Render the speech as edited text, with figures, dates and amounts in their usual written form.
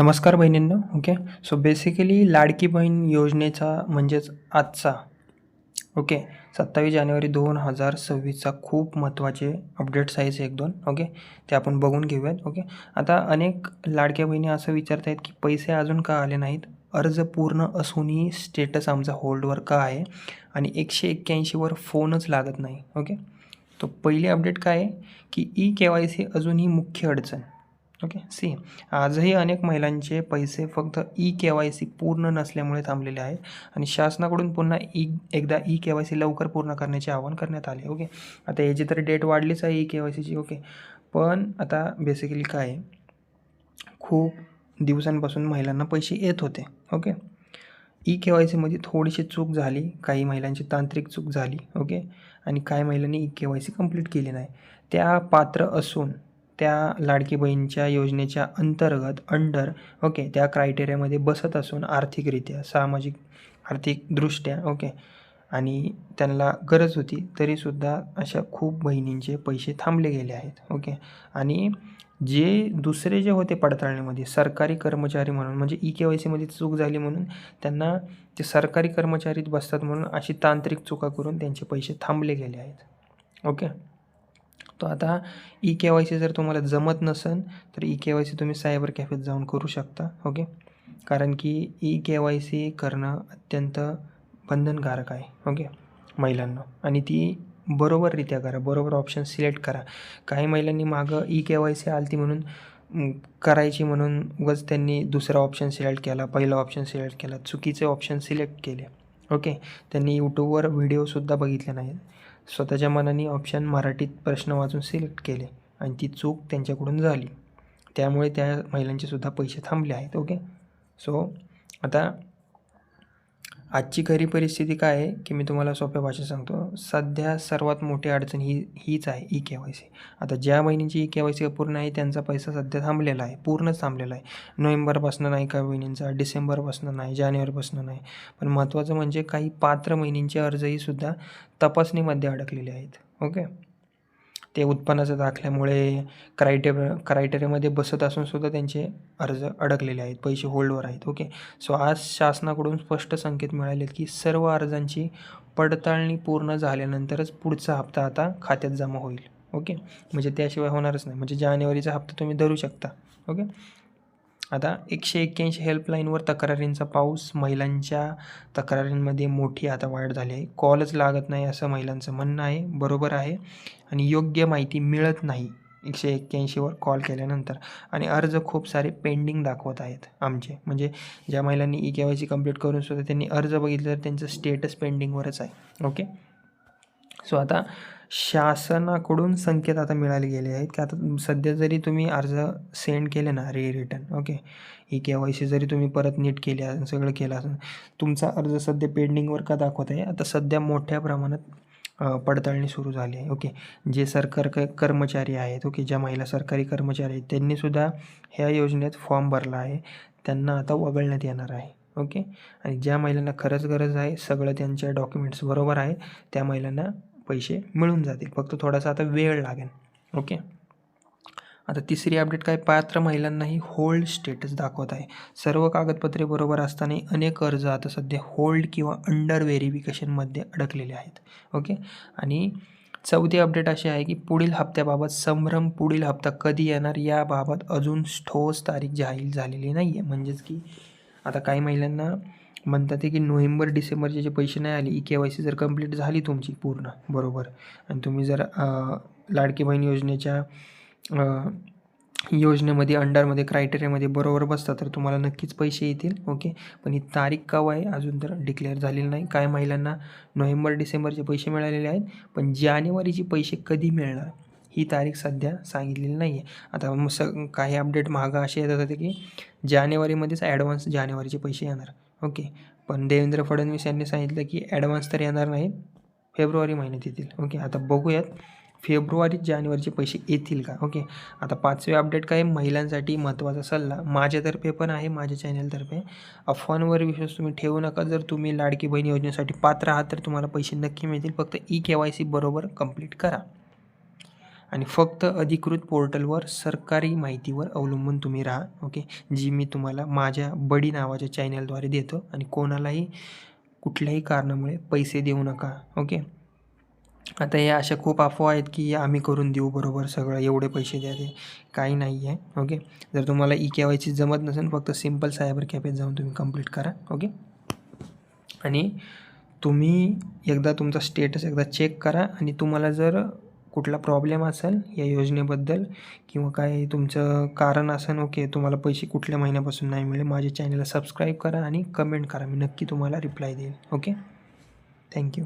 नमस्कार बहिणींनो. Okay, so basically Ladki Bahin योजनेचा म्हणजेच आजचा 27 जानेवारी 2026चा खूप महत्त्वाचे अपडेट्स आहेत एक दोन. ते आपण बघून घेऊयात. आता अनेक लाडक्या बहिणी असं विचारत आहेत की पैसे अजून का आले नाहीत, अर्ज पूर्ण असूनही स्टेटस आमचा होल्डवर का आहे आणि 181वर फोनच लागत नाही. तो पहिली अपडेट काय आहे की KYC अजूनही मुख्य अडचण. सी आजही अनेक महिलांचे पैसे फक्त KYC पूर्ण नसल्यामुळे थांबलेले आहेत आणि शासनाकडून पुन्हा एकदा KYC लवकर पूर्ण करण्याचे आवाहन करण्यात आले. आता याची तर डेट वाढलीच आहे KYCची. पण आता बेसिकली काय आहे, खूप दिवसांपासून महिलांना पैसे येत होते. KYCमध्ये थोडीशी चूक झाली, काही महिलांची तांत्रिक चूक झाली. आणि काही महिलांनी KYC कंप्लीट केली नाही. त्या पात्र असून त्या लाडकी बहीणच्या योजनेच्या अंतर्गत त्या क्रायटेरियामध्ये बसत असून आर्थिकरित्या, सामाजिक आर्थिकदृष्ट्या आणि त्यांना गरज होती, तरीसुद्धा अशा खूप बहिणींचे पैसे थांबले गेले आहेत. आणि दुसरे जे होते पडताळणीमध्ये सरकारी कर्मचारी म्हणून, म्हणजे KYCमध्ये चूक झाली म्हणून त्यांना ते सरकारी कर्मचारीत बसतात म्हणून अशी तांत्रिक चुका करून त्यांचे पैसे थांबले गेले आहेत. तो आता KYC जर तुम्हाला जमत नसेल तर KYC तुम्ही सायबर कॅफेत जाऊन करू शकता. कारण की KYC करणं अत्यंत बंधनकारक आहे महिलांना, आणि ती बरोबररित्या करा, बरोबर ऑप्शन सिलेक्ट करा. काही महिलांनी मागं KYC आलती म्हणून करायची म्हणून उगाच त्यांनी दुसरा ऑप्शन सिलेक्ट केला, पहिला ऑप्शन सिलेक्ट केला, चुकीचे ऑप्शन सिलेक्ट केले. त्यांनी यूट्यूबवर व्हिडिओसुद्धा बघितले नाहीत, स्वतःच्या मनाने ऑप्शन मराठीत प्रश्न वाचून सिलेक्ट केले आणि ती चूक त्यांच्याकडून झाली. त्यामुळे त्या महिलांचेसुद्धा पैसे थांबले आहेत. सो आता आजची खरी परिस्थिती काय आहे की मी तुम्हाला सोप्या भाषेत सांगतो. सध्या सर्वात मोठी अडचण हीच आहे KYC. आता ज्या बहिणींची KYC अपूर्ण आहे त्यांचा पैसा सध्या थांबलेला आहे, पूर्णच थांबलेला आहे. नोव्हेंबरपासून नाही, काही बहिणींचा डिसेंबरपासून नाही, जानेवारीपासून नाही. पण महत्त्वाचं म्हणजे काही पात्र बहिणींचे अर्जही सुद्धा तपासणीमध्ये अडकलेले आहेत. ते उत्पन्नाच्या दाखल्यामुळे क्रायटेरियामध्ये बसत असून सुद्धा त्यांचे अर्ज अडकलेले आहेत, पैसे होल्डवर आहेत. सो आज शासनाकडून स्पष्ट संकेत मिळाले की सर्व अर्जांची पडताळणी पूर्ण झाल्यानंतरच पुढचा हप्ता आता खात्यात जमा होईल. म्हणजे त्याशिवाय होणारच नाही. म्हणजे जानेवारीचा हप्ता तुम्ही धरू शकता. आता 181 हेल्पलाईनवर तक्रारींचा पाऊस. महिलांच्या तक्रारींमध्ये मोठी आता वाढ झाली आहे. कॉलच लागत नाही असं महिलांचं म्हणणं आहे. बरोबर आहे. आणि योग्य माहिती मिळत नाही 181वर कॉल केल्यानंतर. आणि अर्ज खूप सारे पेंडिंग दाखवत आहेत आमचे. म्हणजे ज्या महिलांनी KYC कंप्लीट करून सुद्धा त्यांनी अर्ज बघितले तर त्यांचं स्टेटस पेंडिंगवरच आहे. सो आता शासनाकडून संकेत आता मिळाले गेले आहेत की आता सध्या जरी तुम्ही अर्ज सेंड केले ना, रिटर्न KYC जरी तुम्ही परत नीट केले असेल, सगळं केलं असेल, तुमचा अर्ज सध्या पेंडिंगवर का दाखवत आहे. आता सध्या मोठ्या प्रमाणात पडताळणी सुरू झाली आहे. जे सरकार कर्मचारी आहेत, ज्या महिला सरकारी कर्मचारी आहेत त्यांनीसुद्धा ह्या योजनेत फॉर्म भरला आहे, त्यांना आता वगळण्यात येणार आहे. आणि ज्या महिलांना खरंच गरज आहे, सगळं त्यांच्या डॉक्युमेंट्स बरोबर आहे, त्या महिलांना पैसे मिळून जातील. फक्त थोडासा आता वेळ लागेल. आता तिसरी अपडेट काय, पात्र महिलांनाही होल्ड स्टेटस दाखवत आहे. सर्व कागदपत्रे बरोबर असतानाही अनेक अर्ज आता सध्या होल्ड किंवा अंडर व्हेरिफिकेशनमध्ये अडकलेले आहेत. आणि चौथी अपडेट अशी आहे की पुढील हप्त्याबाबत संभ्रम. पुढील हप्ता कधी येणार याबाबत अजून ठोस तारीख जाहीर झालेली नाही आहे. म्हणजेच की आता काही महिलांना म्हणतात की नोव्हेंबर डिसेंबरचे जे पैसे नाही आले, KYC जर कंप्लीट झाली तुमची पूर्ण बरोबर, आणि तुम्ही जर लाडकी बहीण योजनेच्या योजनेमध्ये अंडरमध्ये क्रायटेरियामध्ये बरोबर बसता तर तुम्हाला नक्कीच पैसे येतील. पण ही तारीख केव्हा आहे अजून तर डिक्लेअर झालेली नाही. काही महिलांना नोव्हेंबर डिसेंबरचे पैसे मिळालेले आहेत, पण जानेवारीचे पैसे कधी मिळणार ही तारीख सध्या सांगितलेली नाही आहे. आता काही अपडेट मागं असे येतात होते की जानेवारीमध्येच ॲडव्हान्स जानेवारीचे पैसे येणार. पण देवेंद्र फडणवीस यांनी सांगितलं की ॲडव्हान्स तर येणार नाहीत, फेब्रुवारी महिन्यात येतील. आता बघूयात फेब्रुवारीत जानेवारीचे पैसे येतील का. आता पाचवे अपडेट काय, महिलांसाठी महत्त्वाचा सल्ला माझ्यातर्फे पण आहे, माझ्या चॅनलतर्फे. अफवांवर विश्वास तुम्ही ठेवू नका. जर तुम्ही लाडकी बहीण योजनेसाठी पात्र आहात तर तुम्हाला पैसे नक्की मिळतील. फक्त KYC बरोबर कंप्लीट करा. आणि फक्त अधिकृत पोर्टलवर सरकारी माहितीवर अवलंबून तुम्ही राहा. ओके, जी मी तुम्हाला माझ्या बडी नावाच्या चॅनलद्वारे देतो. आणि कोणालाही कुठल्याही कारणामुळे पैसे देऊ नका. ओके, आता या अशा खूप अफवा आहेत की आम्ही करून देऊ बरोबर सगळं, एवढे पैसे द्या, ते काही नाही आहे. ओके, जर तुम्हाला ई-के-वाय-सी जमत नसेल, फक्त सिम्पल सायबर कॅफेत जाऊन तुम्ही कंप्लीट करा. ओके, आणि तुम्ही एकदा तुमचा स्टेटस एकदा चेक करा. आणि तुम्हाला जर कुठला प्रॉब्लेम असेल या योजनेबद्दल किंवा काय तुमचं कारण असेल, ओके, तुम्हाला पैसे कुठल्या महिन्यापासून नाही मिळाले, माझ्या चॅनलला सबस्क्राईब करा आणि कमेंट करा. मी नक्की तुम्हाला रिप्लाय देईन. Okay, thank you.